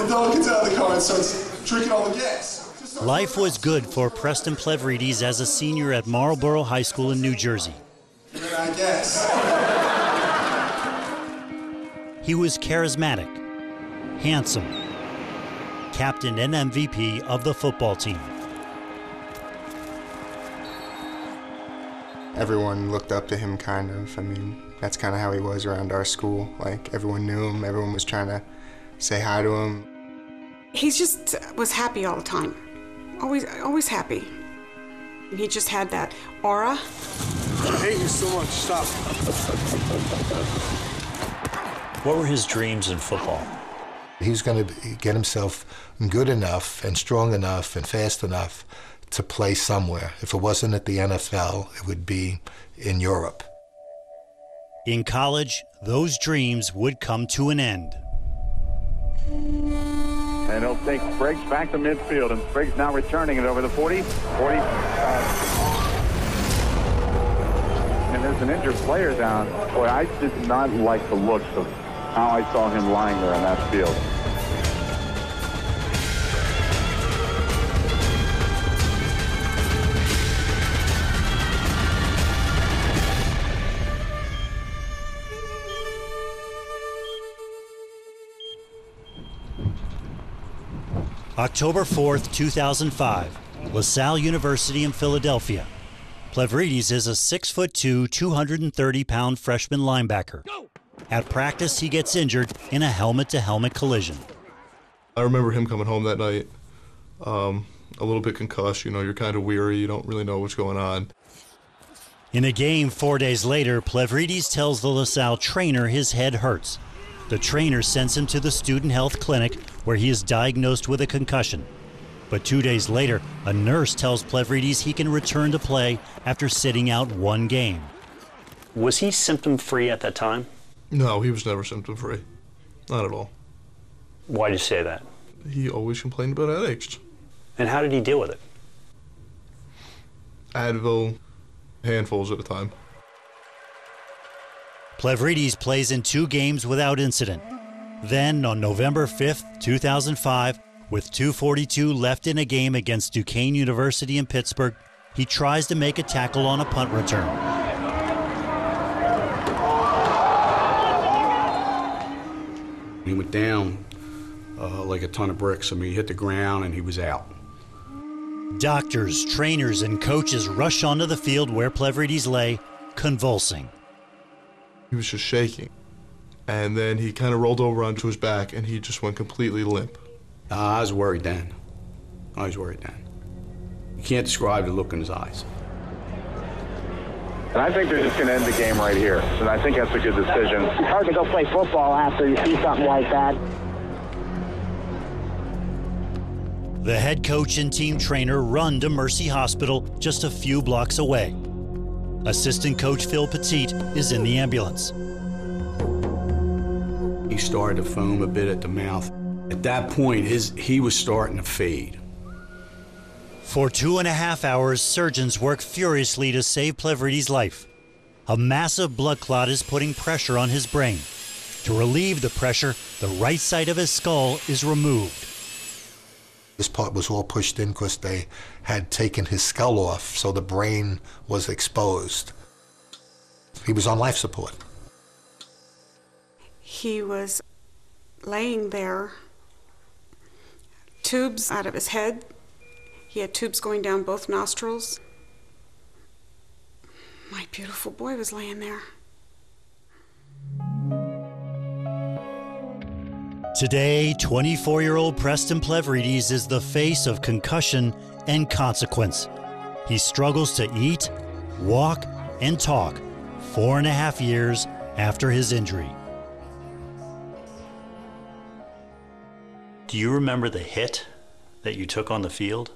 the dog gets out of the car and starts drinking all the gas. Life was good for Preston Plevrides as a senior at Marlboro High School in New Jersey. I guess. He was charismatic, handsome, captain and MVP of the football team. Everyone looked up to him, kind of. I mean, that's kind of how he was around our school. Like, everyone knew him, everyone was trying to say hi to him. He just was happy all the time. Always happy. He just had that aura. I hate you so much. Stop. What were his dreams in football? He was going to get himself good enough and strong enough and fast enough to play somewhere. If it wasn't at the NFL, it would be in Europe. In college, those dreams would come to an end. And he'll take Briggs back to midfield, and Briggs now returning it over the 40. And there's an injured player down. Boy, I did not like the looks of how I saw him lying there in that field. October 4th, 2005, LaSalle University in Philadelphia. Plevrides is a 6'2", 230-pound freshman linebacker. At practice, he gets injured in a helmet-to-helmet collision. I remember him coming home that night, a little bit concussed. You know, you're kind of weary. You don't really know what's going on. In a game 4 days later, Plevrides tells the LaSalle trainer his head hurts. The trainer sends him to the student health clinic where he is diagnosed with a concussion. But 2 days later, a nurse tells Plevrides he can return to play after sitting out one game. Was he symptom-free at that time? No, he was never symptom-free. Not at all. Why do you say that? He always complained about headaches. And how did he deal with it? Advil, handfuls at a time. Plevrides plays in 2 games without incident. Then, on November 5th, 2005, with 2:42 left in a game against Duquesne University in Pittsburgh, he tries to make a tackle on a punt return. He went down like a ton of bricks. I mean, he hit the ground and he was out. Doctors, trainers, and coaches rush onto the field where Plevrides lay, convulsing. He was just shaking. And then he kind of rolled over onto his back, and he just went completely limp. I was worried then. You can't describe the look in his eyes. And I think they're just going to end the game right here. And I think that's a good decision. It's hard to go play football after you see something like that. The head coach and team trainer run to Mercy Hospital just a few blocks away. Assistant coach Phil Petit is in the ambulance. He started to foam a bit at the mouth. At that point, he was starting to fade. For 2.5 hours, surgeons work furiously to save Plevrides' life. A massive blood clot is putting pressure on his brain. To relieve the pressure, the right side of his skull is removed. This part was all pushed in because they had taken his skull off, so the brain was exposed. He was on life support. He was laying there, tubes out of his head. He had tubes going down both nostrils. My beautiful boy was laying there. Today, 24-year-old Preston Plevrides is the face of concussion and consequence. He struggles to eat, walk, and talk 4.5 years after his injury. Do you remember the hit that you took on the field?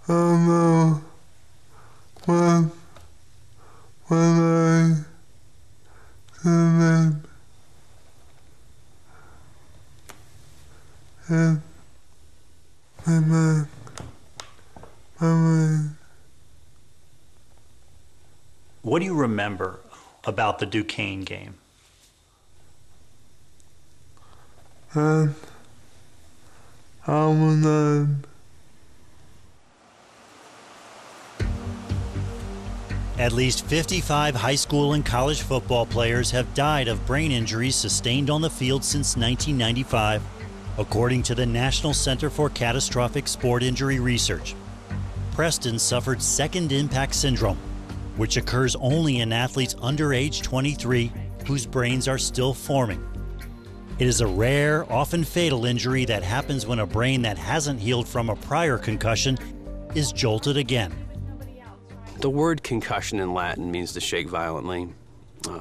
No. When I and my mind. What do you remember about the Duquesne game? At least 55 high school and college football players have died of brain injuries sustained on the field since 1995, according to the National Center for Catastrophic Sport Injury Research. Preston suffered second impact syndrome, which occurs only in athletes under age 23 whose brains are still forming. It is a rare, often fatal injury that happens when a brain that hasn't healed from a prior concussion is jolted again. The word concussion in Latin means to shake violently.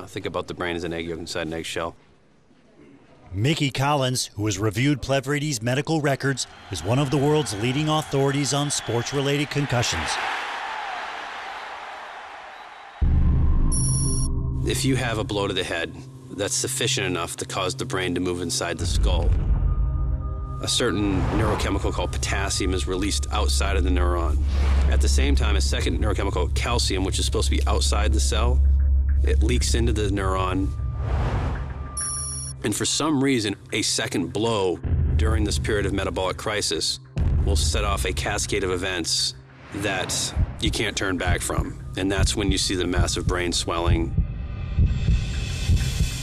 Think about the brain as an egg yolk inside an eggshell. Mickey Collins, who has reviewed Plevrides' medical records, is one of the world's leading authorities on sports-related concussions. If you have a blow to the head, that's sufficient enough to cause the brain to move inside the skull. A certain neurochemical called potassium is released outside of the neuron. At the same time, a second neurochemical, calcium, which is supposed to be outside the cell, it leaks into the neuron. And for some reason, a second blow during this period of metabolic crisis will set off a cascade of events that you can't turn back from. And that's when you see the massive brain swelling.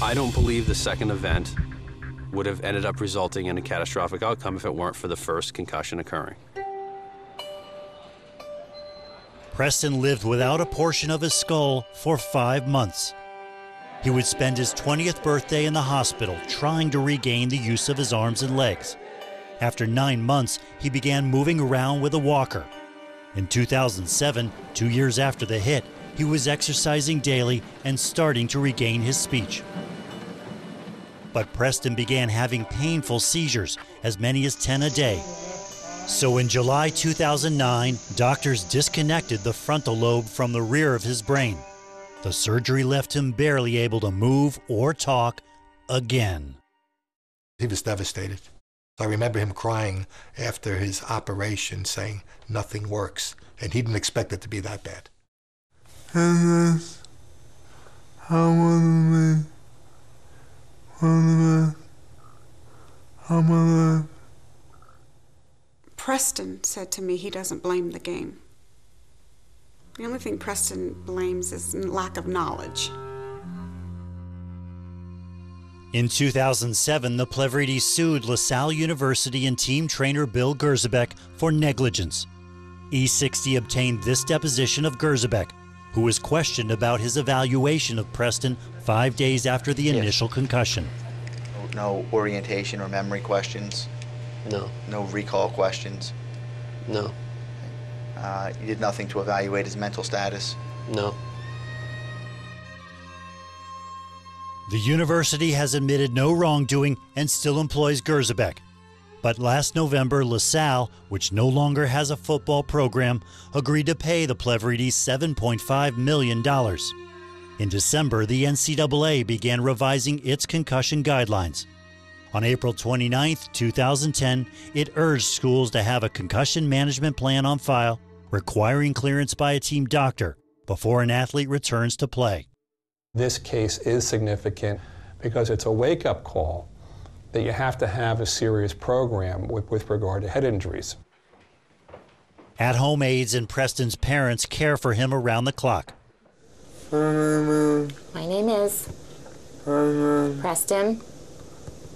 I don't believe the second event would have ended up resulting in a catastrophic outcome if it weren't for the first concussion occurring. Preston lived without a portion of his skull for 5 months. He would spend his 20th birthday in the hospital trying to regain the use of his arms and legs. After 9 months, he began moving around with a walker. In 2007, 2 years after the hit, he was exercising daily and starting to regain his speech. But Preston began having painful seizures, as many as 10 a day. So in July 2009, doctors disconnected the frontal lobe from the rear of his brain. The surgery left him barely able to move or talk again. He was devastated. I remember him crying after his operation, saying, "Nothing works," and he didn't expect it to be that bad. Preston said to me he doesn't blame the game. The only thing Preston blames is lack of knowledge. In 2007, the Plevrides sued LaSalle University and team trainer Bill Gerzebek for negligence. E60 obtained this deposition of Gerzebek, who was questioned about his evaluation of Preston 5 days after the initial concussion. No orientation or memory questions? No. No recall questions? No. You did nothing to evaluate his mental status? No. The university has admitted no wrongdoing and still employs Gerzebek. But last November, LaSalle, which no longer has a football program, agreed to pay the Plevrides $7.5 million. In December, the NCAA began revising its concussion guidelines. On April 29, 2010, it urged schools to have a concussion management plan on file, requiring clearance by a team doctor before an athlete returns to play. This case is significant because it's a wake-up call that you have to have a serious program with regard to head injuries. At-home aides and Preston's parents care for him around the clock. My name is Preston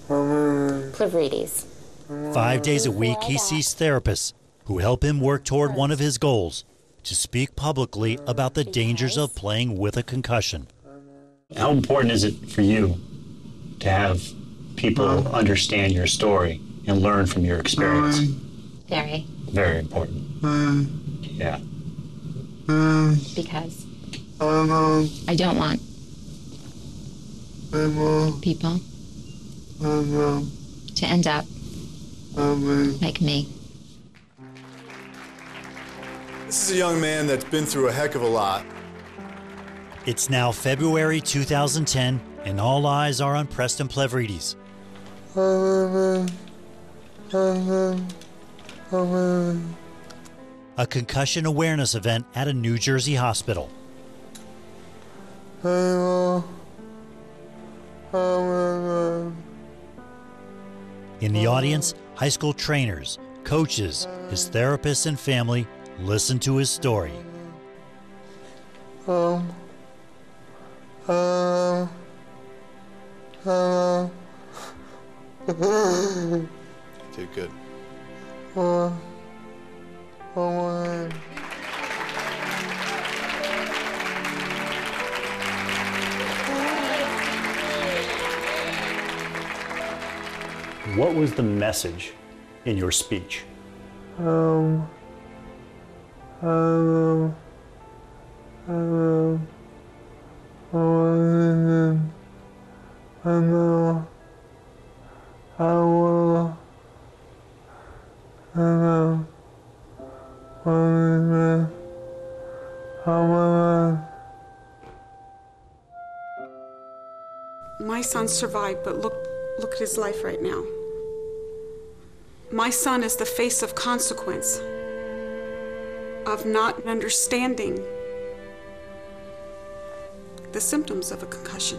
Plevrides. 5 days a week, he sees therapists who help him work toward one of his goals, to speak publicly about the dangers of playing with a concussion. How important is it for you to have people understand your story and learn from your experience? Very. Very important. Yeah. Because I don't want people to end up like me. This is a young man that's been through a heck of a lot. It's now February 2010, and all eyes are on Preston Plevrides. A concussion awareness event at a New Jersey hospital. In the audience, high school trainers, coaches, his therapists, and family listen to his story. Okay, good. What was the message in your speech? My son survived, but look at his life right now. My son is the face of consequence, of not understanding the symptoms of a concussion.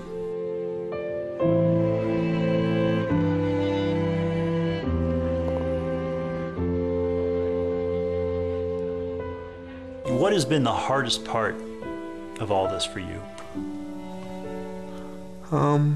What has been the hardest part of all this for you? How